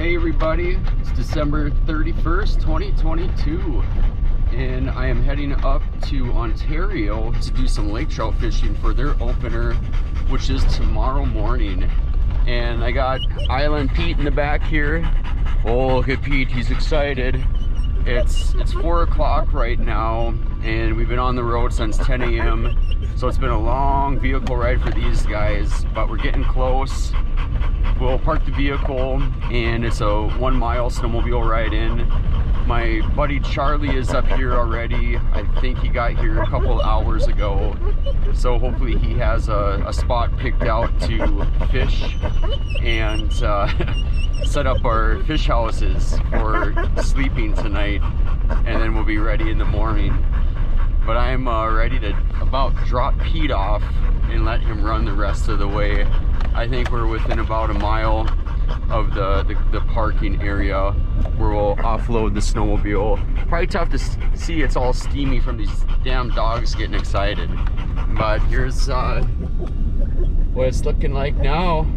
Hey everybody, it's December 31st, 2022, and I am heading up to Ontario to do some lake trout fishing for their opener, which is tomorrow morning. And I got Island Pete in the back here. Oh, look at Pete, he's excited. It's 4 o'clock right now, and we've been on the road since 10 a.m. So it's been a long vehicle ride for these guys, but we're getting close. We'll park the vehicle, and it's a 1 mile snowmobile ride in. My buddy Charlie is up here already. I think he got here a couple hours ago. So hopefully he has a spot picked out to fish and set up our fish houses for sleeping tonight, and then we'll be ready in the morning. But I'm ready to about drop Pete off and let him run the rest of the way. I think we're within about a mile of the parking area where we'll offload the snowmobile. Probably tough to see, it's all steamy from these damn dogs getting excited. But here's what it's looking like now.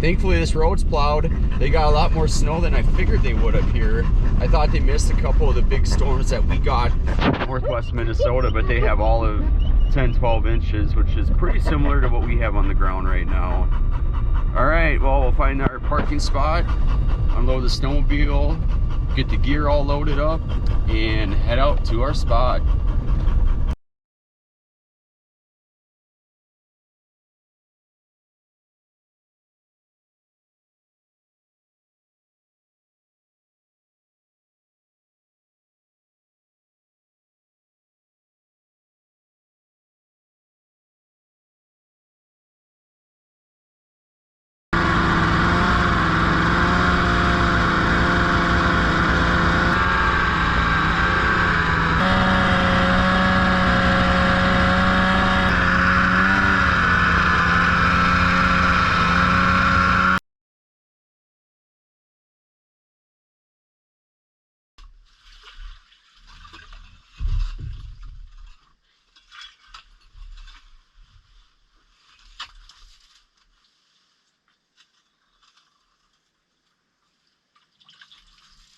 Thankfully this road's plowed. They got a lot more snow than I figured they would up here. I thought they missed a couple of the big storms that we got northwest Minnesota, but they have all of 10-12 inches, which is pretty similar to what we have on the ground right now. All right, well, we'll find our parking spot, unload the snowmobile, get the gear all loaded up, and head out to our spot.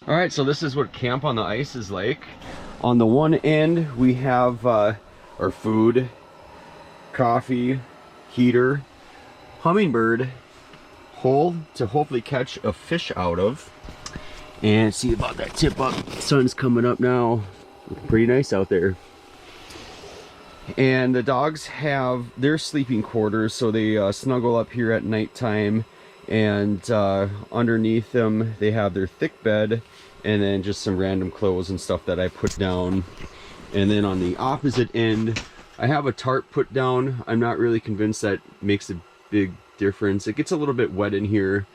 All right, so this is what camp on the ice is like. On the one end, we have our food, coffee, heater, hummingbird, hole to hopefully catch a fish out of. And see about that tip up. Sun's coming up now. Pretty nice out there. And the dogs have their sleeping quarters, so they snuggle up here at nighttime. And underneath them they have their thick bed, and then just some random clothes and stuff that I put down. And then on the opposite end I have a tarp put down. I'm not really convinced that makes a big difference. It gets a little bit wet in here,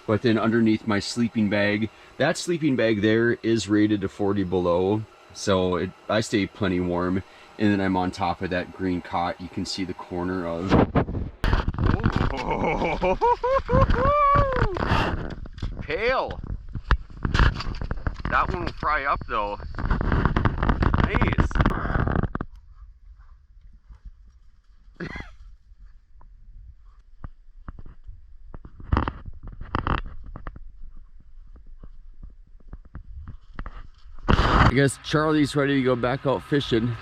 but then underneath my sleeping bag, that sleeping bag there is rated to 40 below, so I stay plenty warm. And then I'm on top of that green cot. You can see the corner of Pale. That one will fry up though. Nice. I guess Charlie's ready to go back out fishing.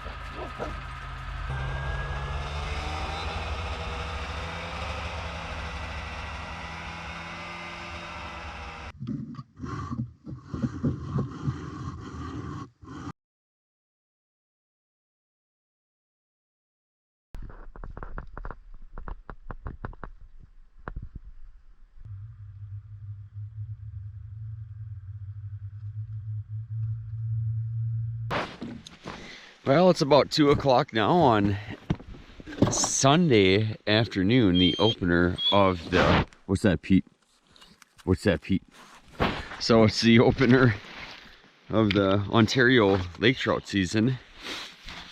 Well, it's about 2 o'clock now on Sunday afternoon, the opener of the, what's that, Pete? What's that, Pete? So it's the opener of the Ontario Lake Trout season.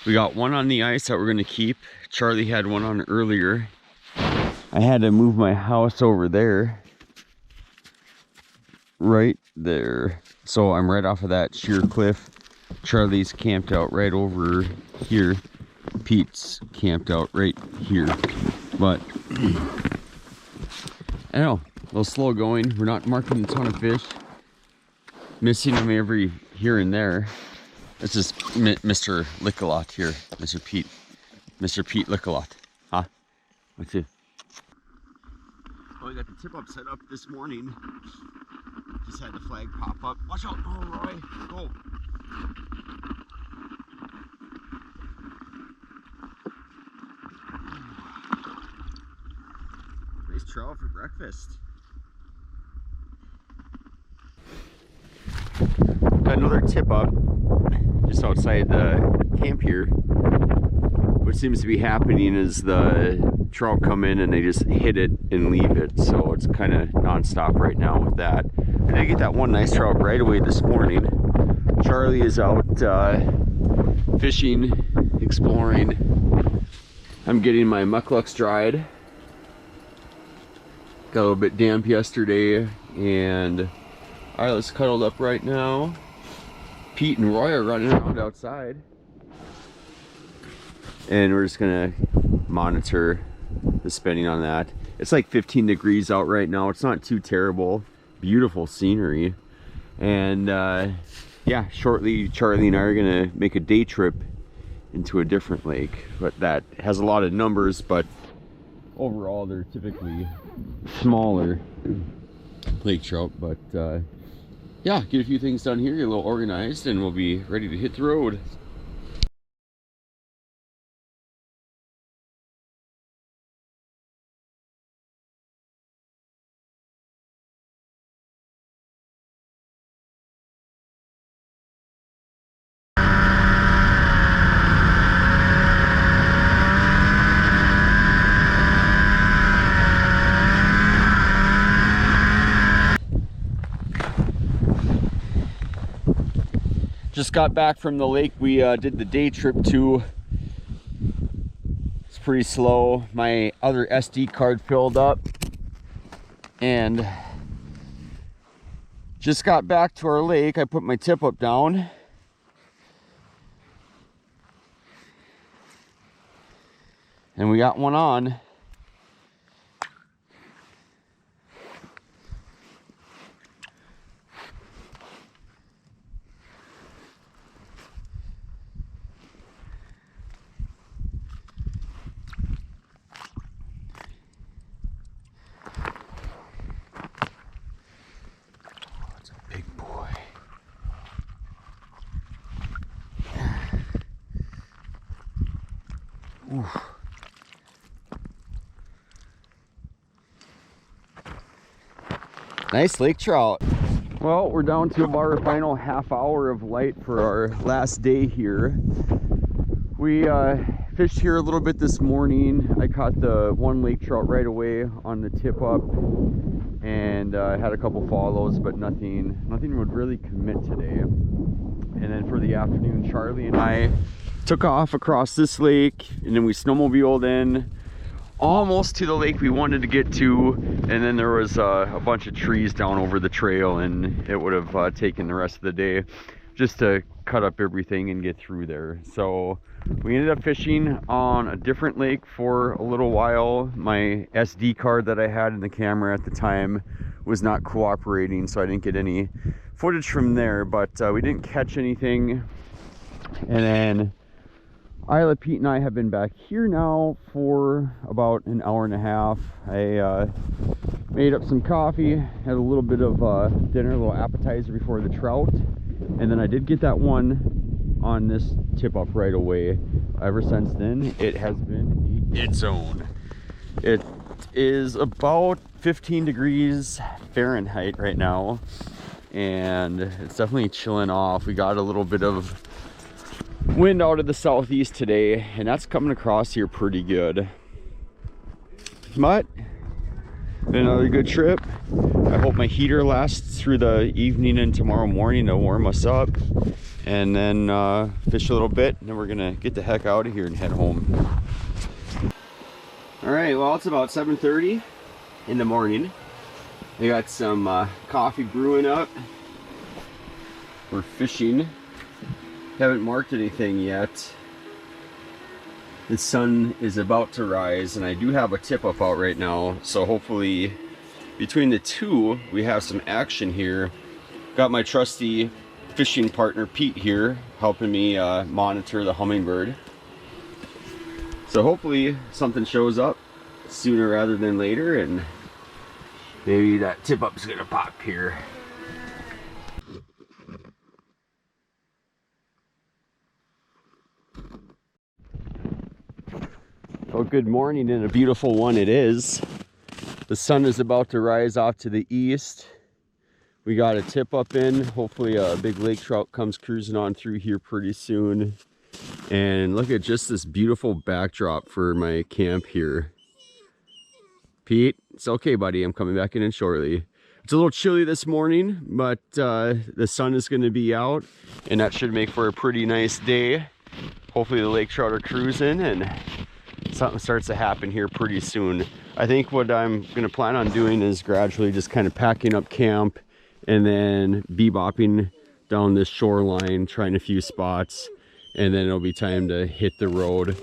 We got one on the ice that we're gonna keep. Charlie had one on earlier. I had to move my house over there. Right there. So I'm right off of that sheer cliff. Charlie's camped out right over here. Pete's camped out right here. But I don't know, little slow going. We're not marking a ton of fish. Missing them every here and there. This is Mr. Lickalot here. Mr. Pete. Mr. Pete Lickalot. Huh? What's it? Oh, we got the tip up set up this morning. Just had the flag pop up. Watch out! Oh, Roy! Go! Nice trout for breakfast. Got another tip up just outside the camp here. What seems to be happening is the trout come in and they just hit it and leave it, so it's kind of non-stop right now with that. I did get that one nice trout right away this morning. Charlie is out fishing, exploring. I'm getting my mucklucks dried. Got a little bit damp yesterday, and Isla's cuddled up right now. Pete and Roy are running around outside. And we're just gonna monitor the spinning on that. It's like 15 degrees out right now. It's not too terrible. Beautiful scenery. And yeah, shortly Charlie and I are gonna make a day trip into a different lake. But that has a lot of numbers, but overall they're typically smaller lake trout. But yeah, get a few things done here, get a little organized, and we'll be ready to hit the road. Just got back from the lake we did the day trip to. It's pretty slow. My other SD card filled up, and just got back to our lake. I put my tip up down, and we got one on. Oof. Nice lake trout. Well, we're down to about our final half hour of light for our last day here. We fished here a little bit this morning. I caught the one lake trout right away on the tip up, and had a couple follows, but nothing would really commit today. And then for the afternoon, Charlie and I took off across this lake, and then we snowmobiled in almost to the lake we wanted to get to, and then there was a bunch of trees down over the trail, and it would have taken the rest of the day just to cut up everything and get through there. So we ended up fishing on a different lake for a little while. My SD card that I had in the camera at the time was not cooperating, so I didn't get any footage from there, but we didn't catch anything. And then Isla, Pete, and I have been back here now for about an hour and a half. I made up some coffee, had a little bit of dinner, a little appetizer before the trout, and then I did get that one on this tip up right away. Ever since then, it has been its own. It is about 15 degrees Fahrenheit right now, and it's definitely chilling off. We got a little bit of wind out of the southeast today, and that's coming across here pretty good. But been another good trip. I hope my heater lasts through the evening and tomorrow morning to warm us up, and then fish a little bit, and then we're gonna get the heck out of here and head home. All right, well, it's about 7:30 in the morning. I got some coffee brewing up. We're fishing. Haven't marked anything yet. The sun is about to rise, and I do have a tip up out right now, so hopefully between the two, we have some action here. Got my trusty fishing partner Pete here helping me monitor the hummingbird. So hopefully something shows up sooner rather than later, and maybe that tip up is gonna pop here. Oh, good morning, and a beautiful one it is. The sun is about to rise off to the east. We got a tip up in. Hopefully a big lake trout comes cruising on through here pretty soon. And look at just this beautiful backdrop for my camp here. Pete, it's okay, buddy. I'm coming back in shortly. It's a little chilly this morning, but the sun is going to be out, and that should make for a pretty nice day. Hopefully the lake trout are cruising and something starts to happen here pretty soon. I think what I'm going to plan on doing is gradually just kind of packing up camp and then bebopping down this shoreline, trying a few spots, and then it'll be time to hit the road.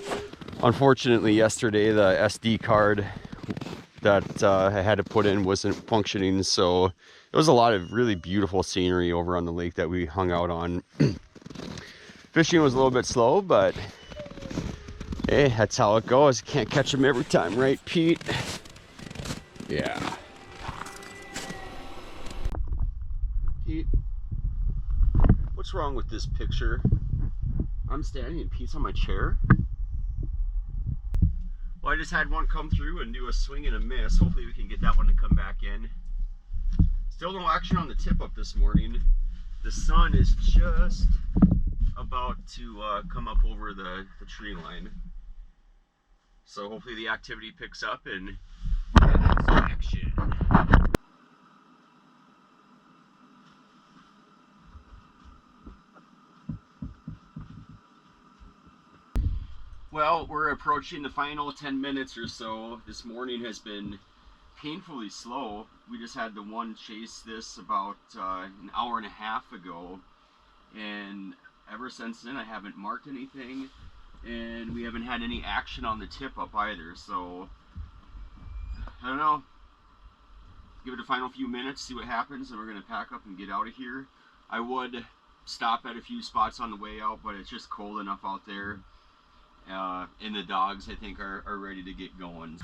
Unfortunately, yesterday the SD card that I had to put in wasn't functioning, so it was a lot of really beautiful scenery over on the lake that we hung out on. Fishing was a little bit slow, but hey, that's how it goes. You can't catch them every time, right, Pete? Yeah. Pete, what's wrong with this picture? I'm standing and Pete's on my chair. Well, I just had one come through and do a swing and a miss. Hopefully we can get that one to come back in. Still no action on the tip up this morning. The sun is just about to come up over the tree line. So hopefully the activity picks up and some action. Well, we're approaching the final 10 minutes or so. This morning has been painfully slow. We just had the one chase this about an hour and a half ago, and ever since then I haven't marked anything, and we haven't had any action on the tip up either. So I don't know, give it a final few minutes, see what happens, and we're gonna pack up and get out of here. I would stop at a few spots on the way out, but it's just cold enough out there, and the dogs I think are ready to get going.